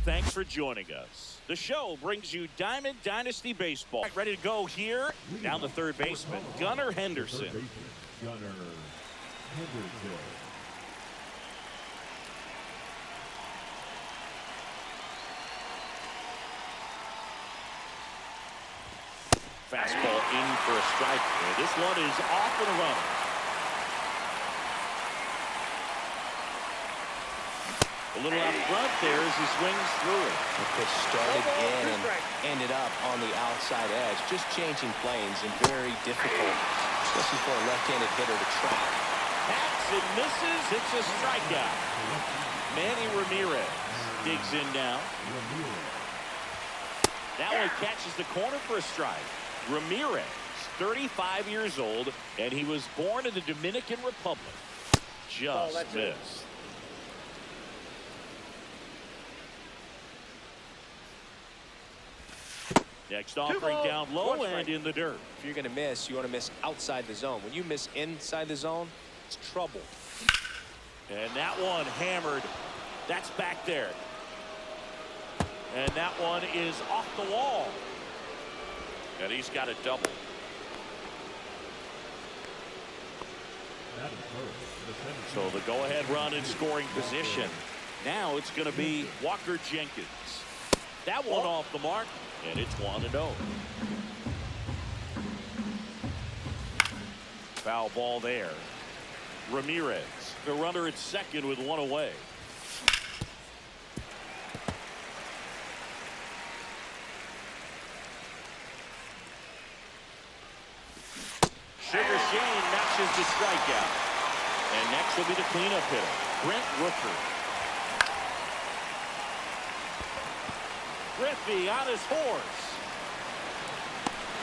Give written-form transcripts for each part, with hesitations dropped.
Thanks for joining us. The show brings you Diamond Dynasty Baseball. Ready to go here. Down the third baseman, Gunnar Henderson. Fastball in for a strike. This one is off and running. A little out front there as he swings through it. The pitch started in and ended up on the outside edge. Just changing planes and very difficult, especially for a left-handed hitter to track. Hacks and misses. It's a strikeout. Manny Ramirez digs in now. That one catches the corner for a strike. Ramirez, 35 years old, and he was born in the Dominican Republic. Just missed. Next offering down low and in the dirt. If you're going to miss, you want to miss outside the zone. When you miss inside the zone, it's trouble. And that one hammered. That's back there. And that one is off the wall. And he's got a double. So the go-ahead run in scoring position. Now it's going to be Walker Jenkins. That one off the mark. And it's 1-0. Foul ball there. Ramirez, the runner at second with one away. Sugar Shane matches the strikeout. And next will be the cleanup hitter, Brent Rooker. Griffey on his horse.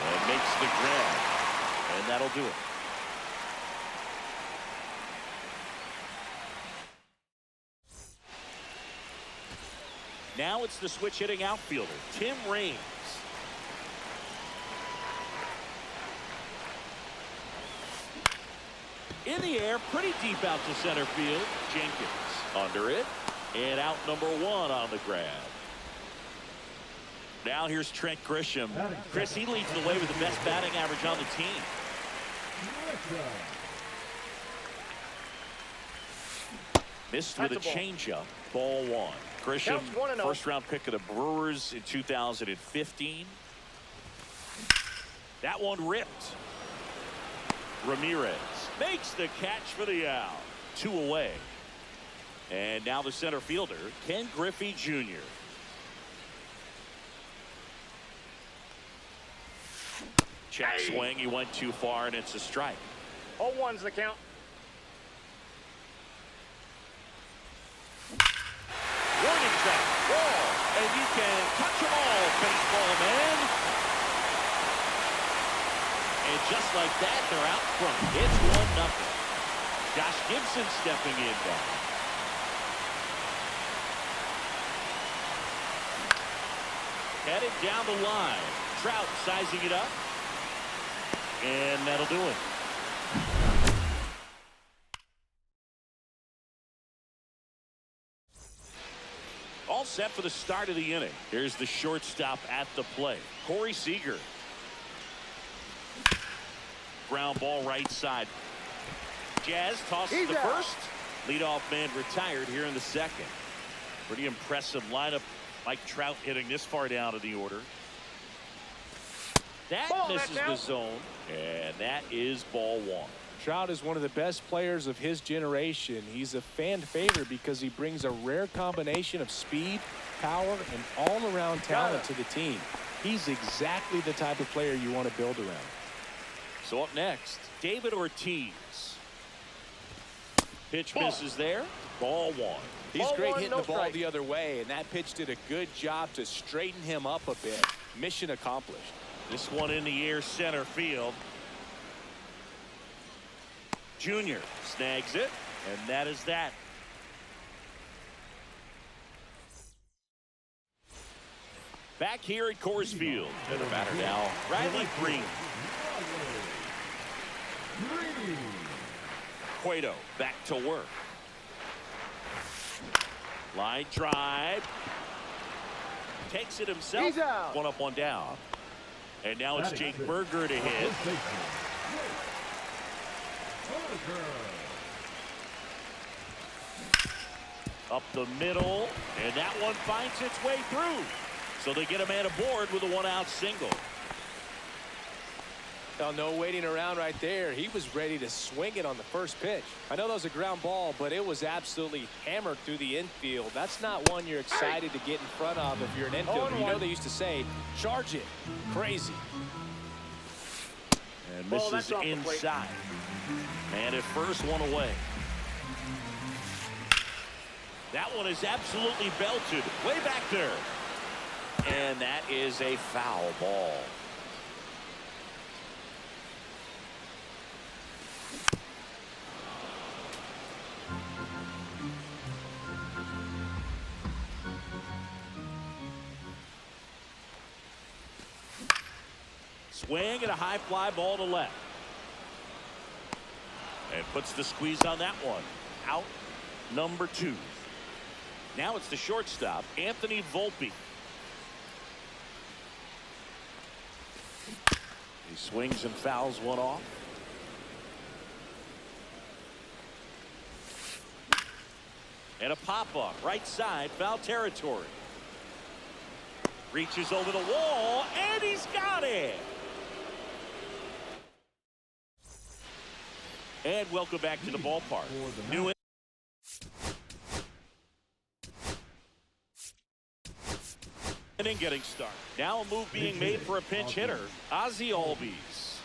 And makes the grab. And that'll do it. Now it's the switch hitting outfielder, Tim Raines. In the air, pretty deep out to center field. Jenkins under it. And out number one on the grab. Now here's Trent Grisham. Chris, he leads the way with the best batting average on the team. Missed with a changeup. Ball one. Grisham, first-round pick of the Brewers in 2015. That one ripped. Ramirez makes the catch for the out. Two away. And now the center fielder, Ken Griffey Jr. Check swing. He went too far, and it's a strike. 0-1's the count. Warning track. Ball. And you can touch them all, baseball man. And just like that, they're out front. It's 1-0. Josh Gibson stepping in now. Headed down the line. Trout sizing it up. And that'll do it. All set for the start of the inning. Here's the shortstop at the plate, Corey Seager. Ground ball right side. Jazz tosses the first. Leadoff man retired here in the second. Pretty impressive lineup. Mike Trout hitting this far down in the order. That misses the zone, and that is ball one. Trout is one of the best players of his generation. He's a fan favorite because he brings a rare combination of speed, power, and all-around talent to the team. He's exactly the type of player you want to build around. So up next, David Ortiz. Pitch misses there. Ball one. He's great hitting the ball the other way, and that pitch did a good job to straighten him up a bit. Mission accomplished. This one in the air, center field. Junior snags it, and that is that. Back here at Coors Field. To the batter now, Riley Green. Cueto back to work. Line drive. takes it himself. One up, one down. And now it's Jake Berger to hit. Up the middle, and that one finds its way through. So they get a man aboard with a one-out single. Now, no waiting around right there. He was ready to swing it on the first pitch. I know that was a ground ball, but it was absolutely hammered through the infield. That's not one you're excited to get in front of if you're an infielder. You know they used to say, charge it. Crazy. And misses inside. And at first, one away. That one is absolutely belted way back there. And that is a foul ball. Swing and a high fly ball to left. And puts the squeeze on that one. Out number 2. Now it's the shortstop, Anthony Volpe. He swings and fouls one off. And a pop-up, right side, foul territory. Reaches over the wall, and he's got it. And welcome back to the ballpark. New inning getting started. Now a move being made for a pinch hitter, Ozzie Albies.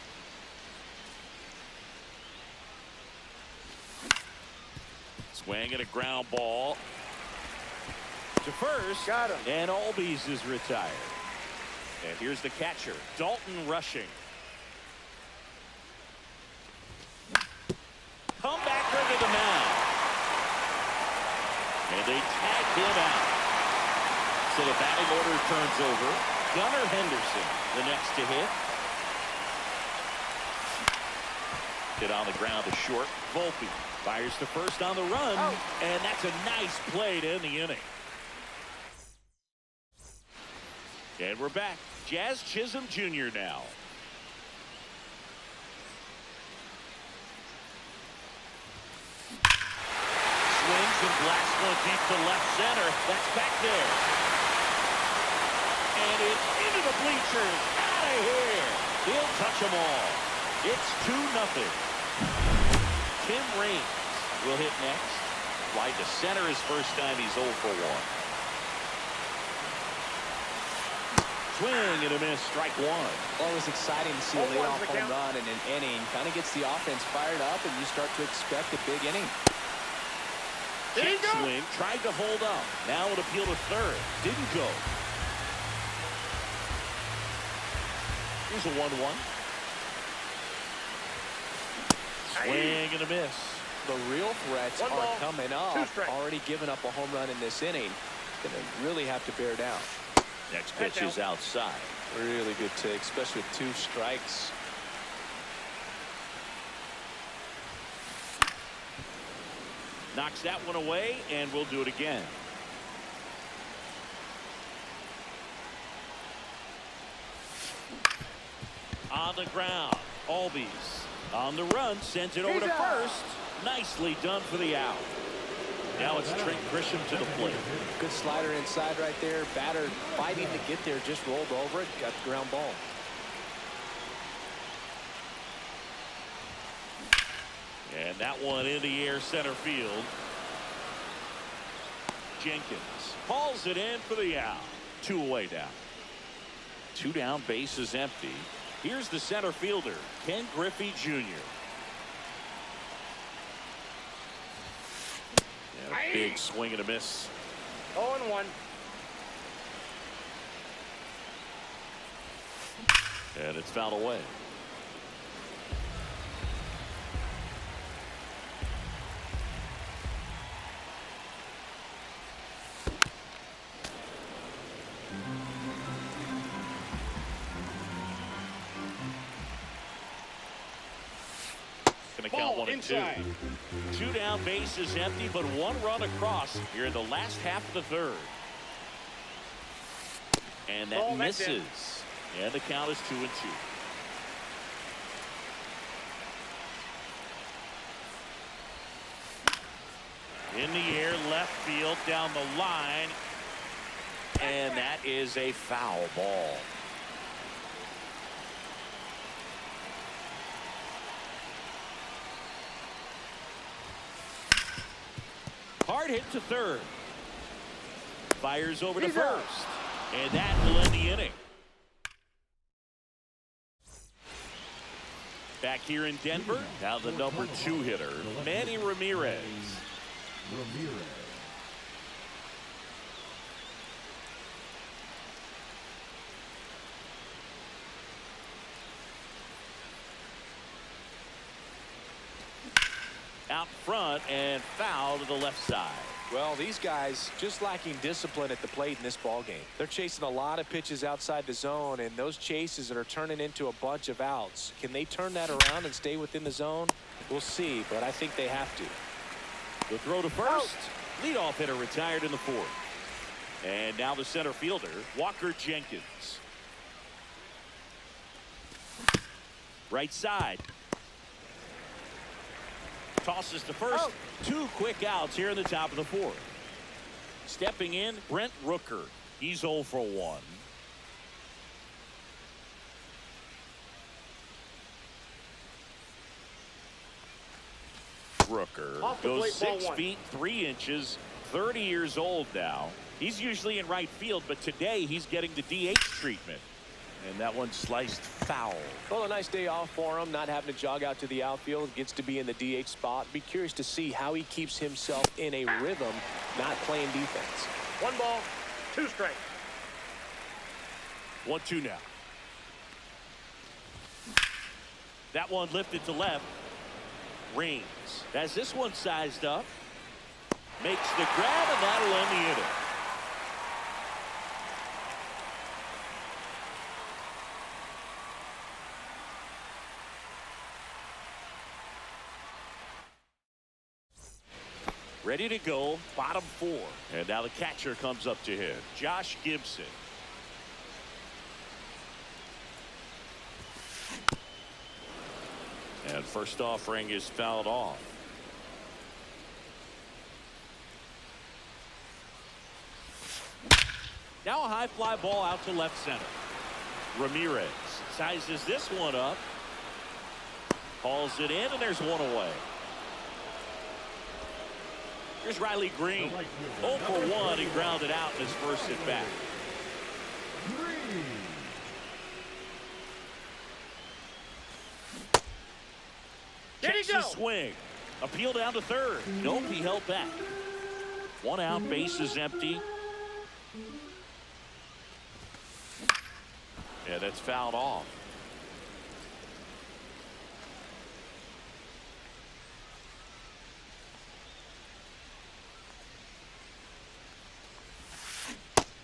Swing and a ground ball to first. Got him. And Albies is retired. And here's the catcher, Dalton Rushing. Comebacker to the mound. And they tag him out. So the batting order turns over. Gunnar Henderson, the next to hit. Hit on the ground to short. Volpe fires to first on the run. Oh. And that's a nice play to end the inning. And we're back. Jazz Chisholm Jr. now. Swings and blasts one deep to left center. That's back there. And it's into the bleachers. Out of here. He'll touch them all. It's 2-0. Tim Raines will hit next. Fly to center his first time. He's 0 for 1. Swing and a miss. Strike one. Well, it was exciting to see a leadoff home run in an inning. Kind of gets the offense fired up, and you start to expect a big inning. Jet swing, tried to hold up. Now it appeal to third. Didn't go. Here's a 1-1. Swing and a miss. The real threats are coming up. Already given up a home run in this inning. Going to really have to bear down. Next pitch is outside. Really good take, especially with 2 strikes. Knocks that one away, and we'll do it again. On the ground, Albies on the run, sends it over to first. Nicely done for the out. Now it's Trent Grisham to the plate. Good slider inside right there. Batter fighting to get there, just rolled over it, got the ground ball. And that one in the air center field. Jenkins hauls it in for the out. 2 away now. 2 down, bases empty. Here's the center fielder, Ken Griffey Jr. And a big swing and a miss. 0-1. And it's fouled away. Gonna count 1 and 2. 2 down, bases empty, but 1 run across here in the last half of the third. And that misses. And the count is 2-2. In the air, left field, down the line. And that is a foul ball. Hard hit to third. Fires over to first. And that will end the inning. Back here in Denver, now the number 2 hitter, Manny Ramirez. Out front and foul to the left side. Well, these guys just lacking discipline at the plate in this ball game. They're chasing a lot of pitches outside the zone, and those chases that are turning into a bunch of outs. Can they turn that around and stay within the zone? We'll see, but I think they have to. The throw to first. Leadoff hitter retired in the 4th. And now the center fielder, Walker Jenkins. Right side. Tosses to first. 2 quick outs here in the top of the 4th. Stepping in, Brent Rooker. He's 0 for 1. Rooker goes 6 feet 3 inches, 30 years old now. He's usually in right field, but today he's getting the DH treatment. And that one sliced foul. Well, a nice day off for him, not having to jog out to the outfield. Gets to be in the DH spot. Be curious to see how he keeps himself in a rhythm, not playing defense. 1 ball, 2 strikes. 1-2 now. That one lifted to left. Rings. Has this one sized up. Makes the grab, and that'll end the inning. Ready to go, bottom 4. And now the catcher comes up to him, Josh Gibson. And first offering is fouled off. Now a high fly ball out to left center. Ramirez sizes this one up. Hauls it in, and there's one away. Here's Riley Green. 0 for 1. He grounded out in his first at bat. Takes a swing. Appeal down to third. Nope, he held back. 1 out, base is empty. Yeah, that's fouled off.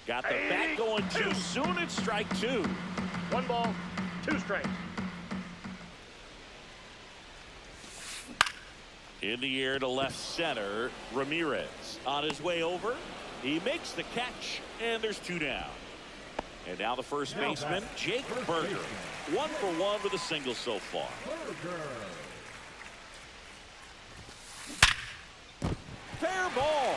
Got the bat going too soon. It's strike 2. 1 ball, 2 strikes. In the air to left center, Ramirez on his way over. He makes the catch, and there's 2 down. And now the first baseman, Jake Berger. 1 for 1 with a single so far. Fair ball.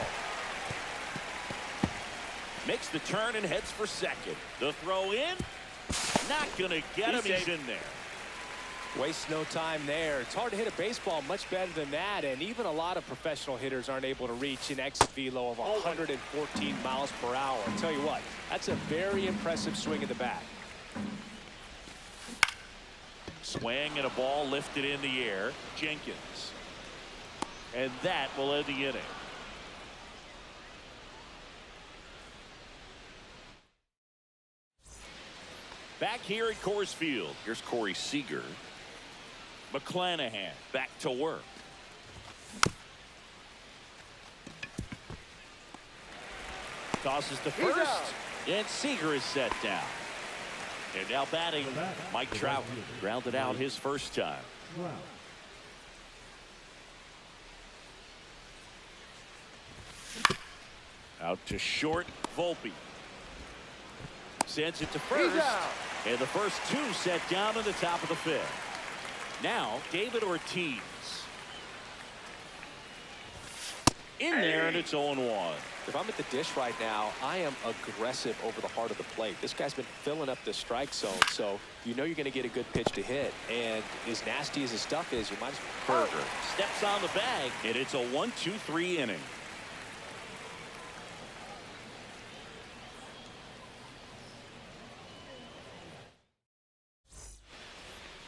Makes the turn and heads for second. The throw in. Not going to get him. He's in there. Waste no time there. It's hard to hit a baseball much better than that, and even a lot of professional hitters aren't able to reach an exit velo of 114 miles per hour. I'll tell you what, that's a very impressive swing of the bat. Swing and a ball lifted in the air. Jenkins. And that will end the inning. Back here at Coors Field, here's Corey Seager. McClanahan back to work. Tosses to first, and Seager is set down. And now batting, Mike Trout grounded out his first time. Out to short, Volpe. Sends it to first. And the first two set down in the top of the fifth. Now, David Ortiz. In there, and it's 0-1. If I'm at the dish right now, I am aggressive over the heart of the plate. This guy's been filling up the strike zone, so you know you're going to get a good pitch to hit. And as nasty as his stuff is, you might as well. Berger steps on the bag, and it's a 1-2-3 inning.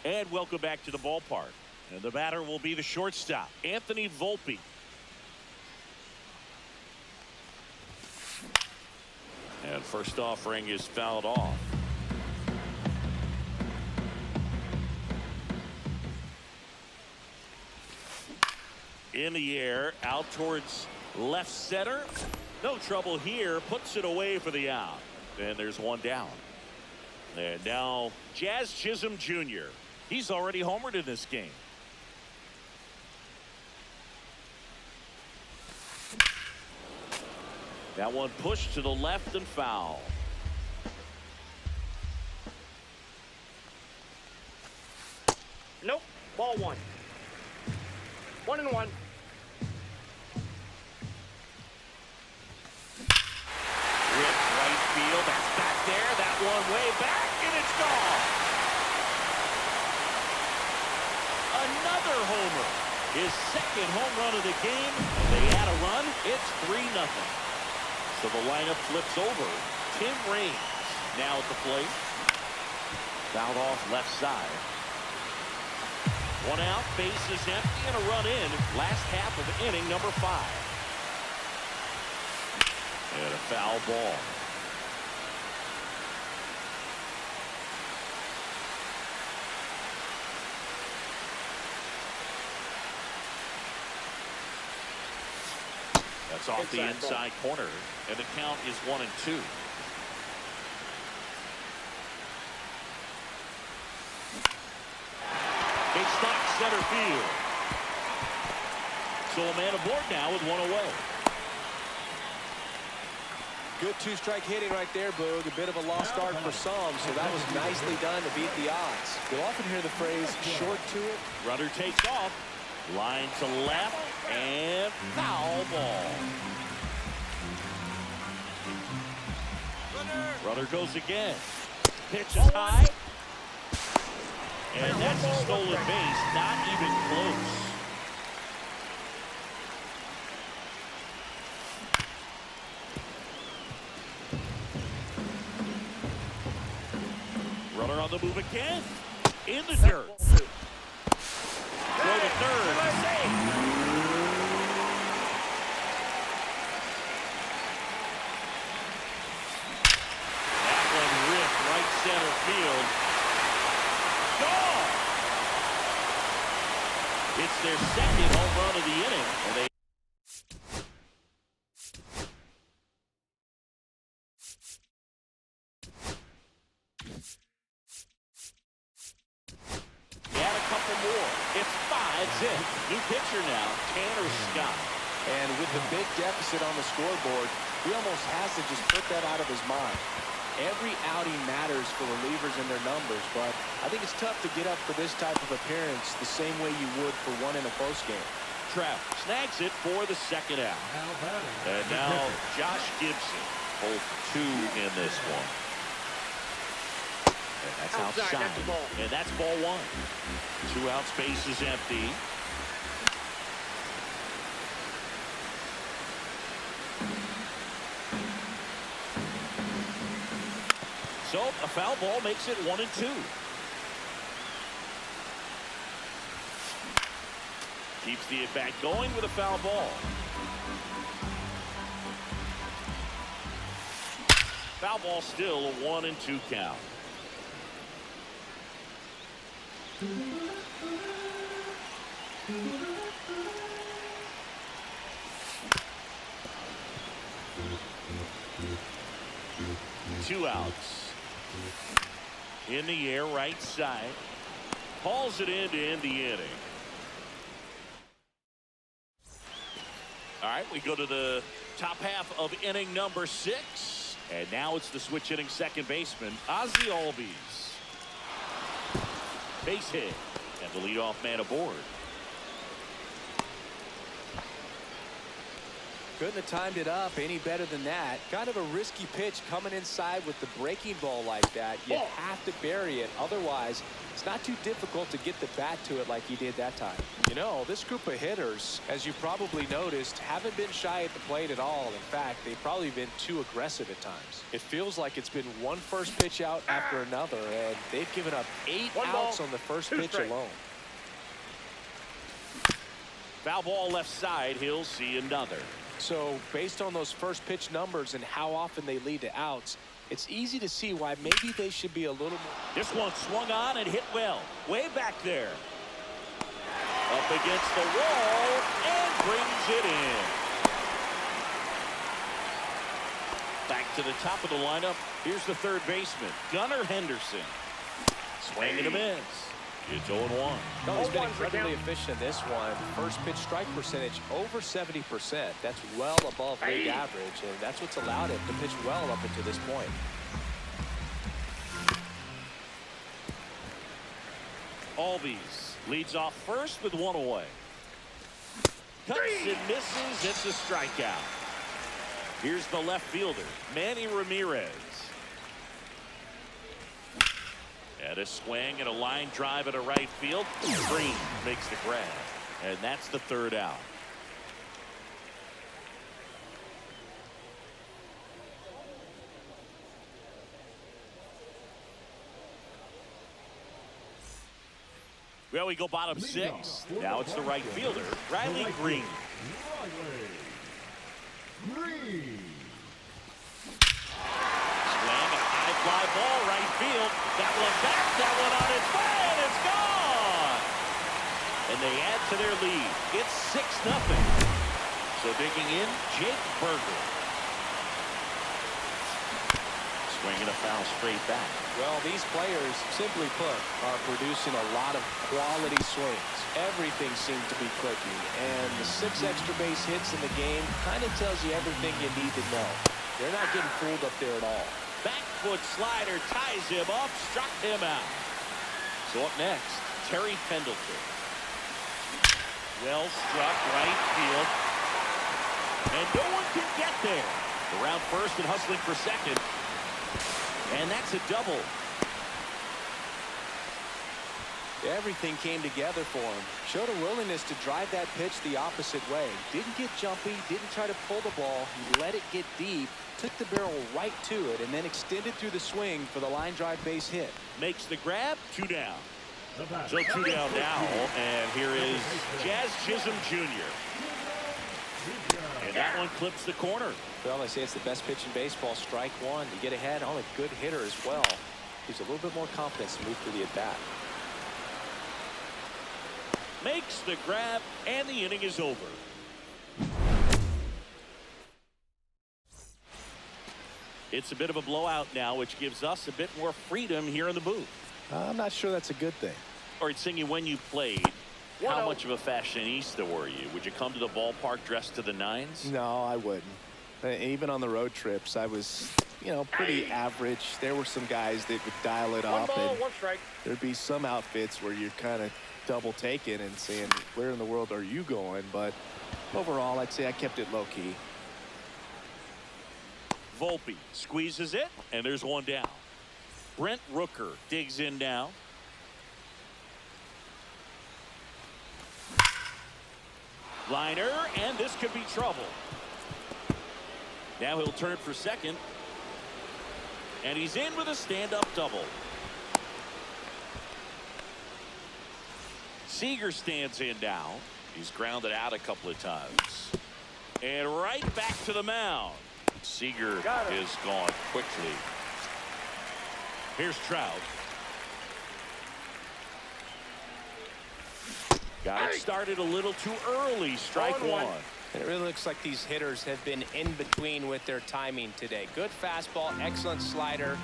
And welcome back to the ballpark. And the batter will be the shortstop, Anthony Volpe. And first offering is fouled off. In the air, out towards left center. No trouble here. Puts it away for the out. And there's one down. And now Jazz Chisholm Jr. He's already homered in this game. That one pushed to the left and foul. Nope. Ball one. 1-1. Rip right field. That's back there. That one way back, and it's gone. Another homer. His second home run of the game. They add a run. It's 3-0. So the lineup flips over. Tim Raines now at the plate. Fouled off left side. One out, bases empty, and a run in. Last half of inning number 5. And a foul ball. That's off the inside corner, and the count is 1-2. Big stock center field. So a man aboard now with one away. Good two-strike hitting right there, Boog. A bit of a lost start for some, so that was nicely done to beat the odds. You'll often hear the phrase short to it. Runner takes off. Line to left, and foul ball. Runner goes again. Pitch is high. And that's a stolen base, not even close. Runner on the move again. In the dirt. Throw to third. That one ripped right center field. Gone. It's their second home run of the inning. And they add a couple more. It's 5-zip. New pitcher now, Tanner Scott. And with the big deficit on the scoreboard, he almost has to just put that out of his mind. Every outing matters for relievers and their numbers, but I think it's tough to get up for this type of appearance the same way you would for one in a close game. Trout snags it for the second out. And now Josh Gibson holds 2 in this one. And that's outside. That's ball. And that's ball 1. 2 outs, base is empty. So a foul ball makes it 1-2. Keeps the at-bat going with a foul ball. Foul ball still a 1-2 count. Two outs. In the air, right side. Hauls it in to end the inning. All right, we go to the top half of inning number 6. And now it's the switch hitting second baseman, Ozzie Albies. Base hit. And the leadoff man aboard. Couldn't have timed it up any better than that. Kind of a risky pitch coming inside with the breaking ball like that. You have to bury it. Otherwise, it's not too difficult to get the bat to it like he did that time. You know, this group of hitters, as you probably noticed, haven't been shy at the plate at all. In fact, they've probably been too aggressive at times. It feels like it's been one first pitch out after another, and they've given up 8 outs on the first pitch alone. Foul ball left side. He'll see another. So based on those first pitch numbers and how often they lead to outs, it's easy to see why maybe they should be a little more. This one swung on and hit well. Way back there. Up against the wall and brings it in. Back to the top of the lineup. Here's the third baseman, Gunnar Henderson. Swing and a miss. It's 0-1. No, he's been incredibly efficient in this one. First pitch strike percentage over 70%. That's well above league average, and that's what's allowed him to pitch well up until this point. Albies leads off first with 1 away. Cuts and misses. It's a strikeout. Here's the left fielder, Manny Ramirez. And a swing and a line drive at a right field. Green makes the grab. And that's the third out. Well, we go bottom 6. Now it's the right fielder, Riley Green. Fly ball right field. That one back. That one on its way. And it's gone. And they add to their lead. It's 6-0. So digging in, Jake Berger. Swinging a foul straight back. Well, these players, simply put, are producing a lot of quality swings. Everything seems to be clicking. And the 6 extra base hits in the game kind of tells you everything you need to know. They're not getting fooled up there at all. Back foot slider ties him up, struck him out. So up next, Terry Pendleton. Well struck right field. And no one can get there. Around first and hustling for second. And that's a double. Everything came together for him. Showed a willingness to drive that pitch the opposite way. Didn't get jumpy, didn't try to pull the ball. He let it get deep, took the barrel right to it, and then extended through the swing for the line drive base hit. Makes the grab, 2 down. So 2 down now, and here is Jazz Chisholm Jr. And that one clips the corner. Well, they say it's the best pitch in baseball, strike one. To get ahead on a good hitter as well. Gives a little bit more confidence to move through the at-bat. Makes the grab, and the inning is over. It's a bit of a blowout now, which gives us a bit more freedom here in the booth. I'm not sure that's a good thing. All right, Singy, when you played, how much of a fashionista were you? Would you come to the ballpark dressed to the nines? No, I wouldn't. Even on the road trips, I was, you know, pretty average. There were some guys that would dial it up. 1 ball, and 1 strike. There'd be some outfits where you're kind of double taking and saying, where in the world are you going? But overall, I'd say I kept it low key. Volpe squeezes it, and there's 1 down. Brent Rooker digs in now. Liner, and this could be trouble. Now he'll turn for second. And he's in with a stand-up double. Seager stands in now. He's grounded out a couple of times. And right back to the mound. Seager is gone quickly. Here's Trout. Got it started a little too early. Strike 1. It really looks like these hitters have been in between with their timing today. Good fastball, excellent slider,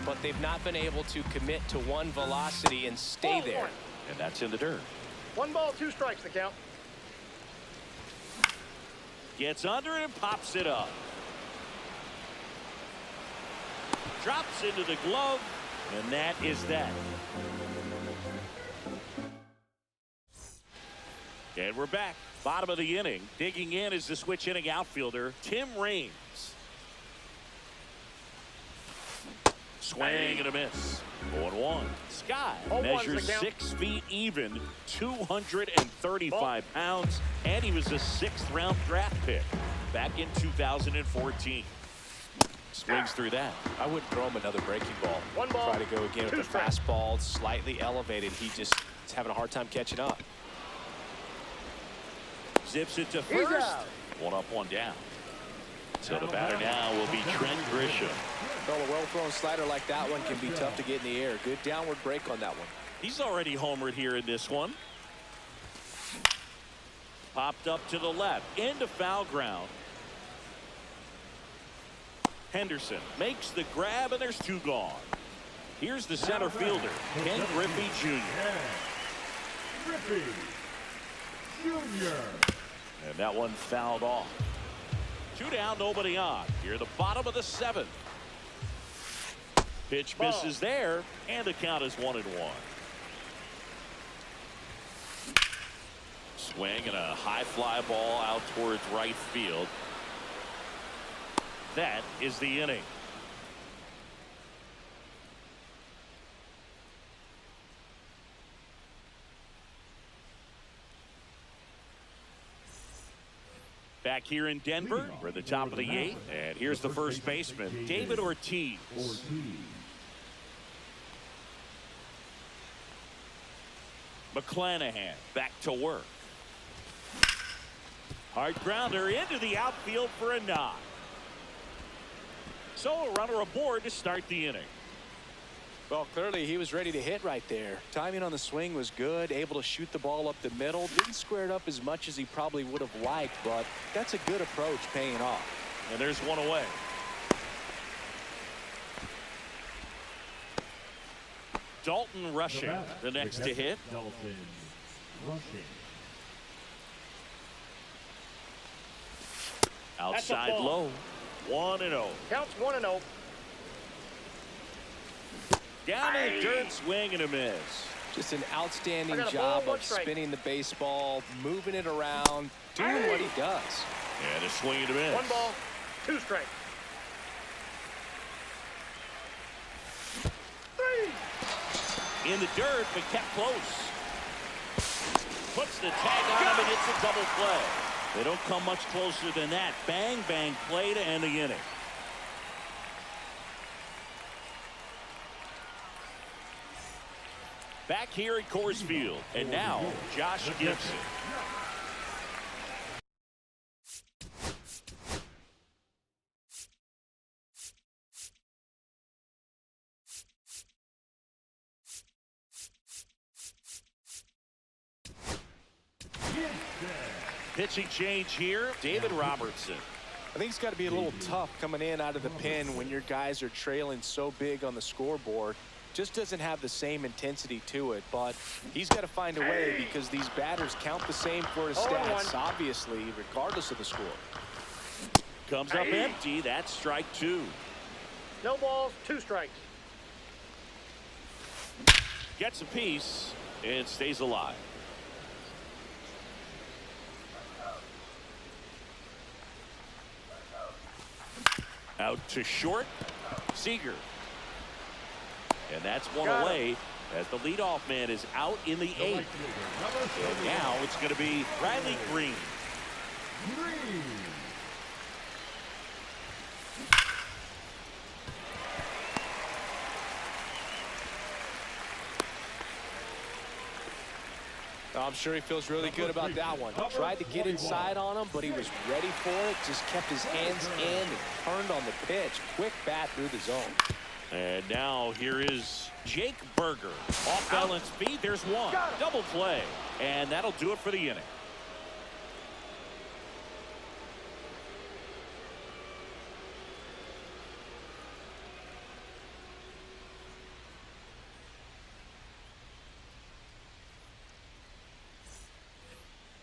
but they've not been able to commit to one velocity and stay there. And that's in the dirt. 1 ball, 2 strikes, the count. Gets under and pops it up. drops into the glove, and that is that. And we're back. Bottom of the inning. Digging in is the switch inning outfielder, Tim Raines. Swing and a miss. 0-1. Sky measures 6 feet even, 235 pounds, and he was a 6th-round draft pick back in 2014. Swings through that. I wouldn't throw him another breaking ball. One ball. Try to go again with the fastball, slightly elevated. He just is having a hard time catching up. Zips it to first. 1 up, 1 down. So the batter now will be Trent Grisham. Well, a well-thrown slider like that one can be tough to get in the air. Good downward break on that one. He's already homered here in this one. Popped up to the left, into foul ground. Henderson makes the grab, and there's 2 gone. Here's the center fielder, Ken Griffey Jr. Griffey Jr. And that one fouled off. 2 down, nobody on. Here the bottom of the 7th. Pitch misses there, and the count is 1-1. Swing and a high fly ball out towards right field. That is the inning. Back here in Denver, we're at the top of the 8th, and here's the first baseman, David Ortiz. McClanahan back to work. Hard grounder into the outfield for a knock. So a runner aboard to start the inning. Well, clearly he was ready to hit right there. Timing on the swing was good, able to shoot the ball up the middle. Didn't square it up as much as he probably would have liked, but that's a good approach paying off. And there's 1 away. Dalton Rushing, the next to hit. Dalton Rushing. Outside low. 1-0. Counts 1-0. Down in the dirt, swing and a miss. Just an outstanding I got a job ball, of 1 strike. spinning the baseball, moving it around, doing what he does. And a swing and a miss. 1 ball, 2 strikes. 3. In the dirt, but kept close. Puts the tag on him and hits a double play. They don't come much closer than that. Bang, bang play to end the inning. Back here at Coors Field, and now Josh Gibson. Pitching change here, David Robertson. I think it's got to be a little tough coming in out of the pen when your guys are trailing so big on the scoreboard. Just doesn't have the same intensity to it, but he's got to find a way because these batters count the same for his stats, obviously, regardless of the score. Comes up empty. That's strike 2. No balls, 2 strikes. Gets a piece and stays alive. Out to short, Seager. And that's 1 away as the leadoff man is out in the 8th. And now it's going to be Riley Green. I'm sure he feels really good about that one. Tried to get inside on him, but he was ready for it. Just kept his hands in and turned on the pitch. Quick bat through the zone. And now here is Jake Berger. Off balance feet. There's 1. Double play. And that'll do it for the inning.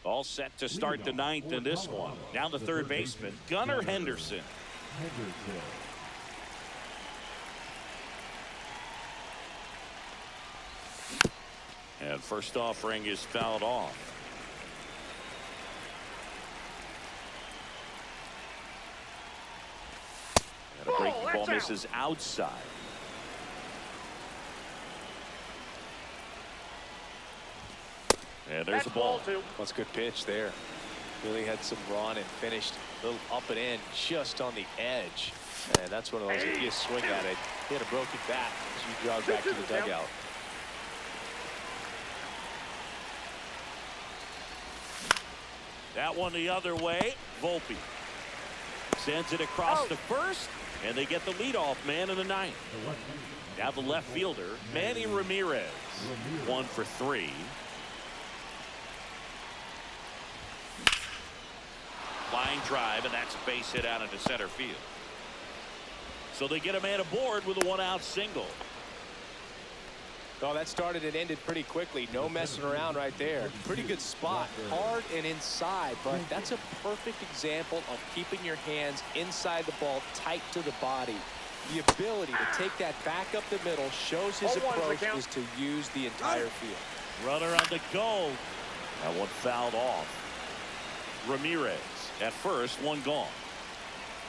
All set to start the 9th in this one. Down the third baseman, Gunnar Henderson. And first offering is fouled off. And a breaking ball misses outside. And there's a ball. That's a good pitch there. Really had some run and finished a little up and in just on the edge. And that's one of those, if you swing at it, hit a broken bat as you jog back to the dugout. That one the other way. Volpe sends it across the first, and they get the leadoff man in the ninth. Now the left fielder, Manny Ramirez, 1 for 3. Line drive, and that's a base hit out into center field. So they get a man aboard with a 1-out single. Oh, that started and ended pretty quickly. No messing around right there. Pretty good spot. Hard and inside, but that's a perfect example of keeping your hands inside the ball, tight to the body. The ability to take that back up the middle shows his approach is to use the entire field. Runner on the go. That one fouled off. Ramirez at first, one gone.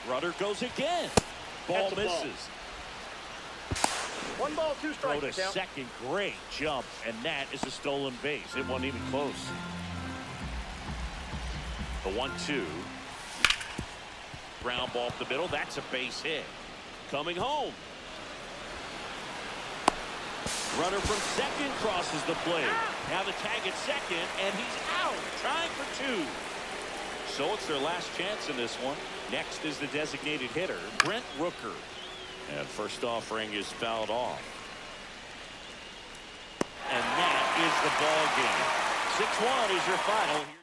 Runner goes again. Ball misses. 1 ball, 2 strikes. Throw to second. Great jump, and that is a stolen base. It wasn't even close. The 1-2. Ground ball up the middle. That's a base hit. Coming home. Runner from second crosses the plate. Now the tag at second, and he's out. Trying for 2. So it's their last chance in this one. Next is the designated hitter, Brent Rooker. And first offering is fouled off. And that is the ball game. 6-1 is your final.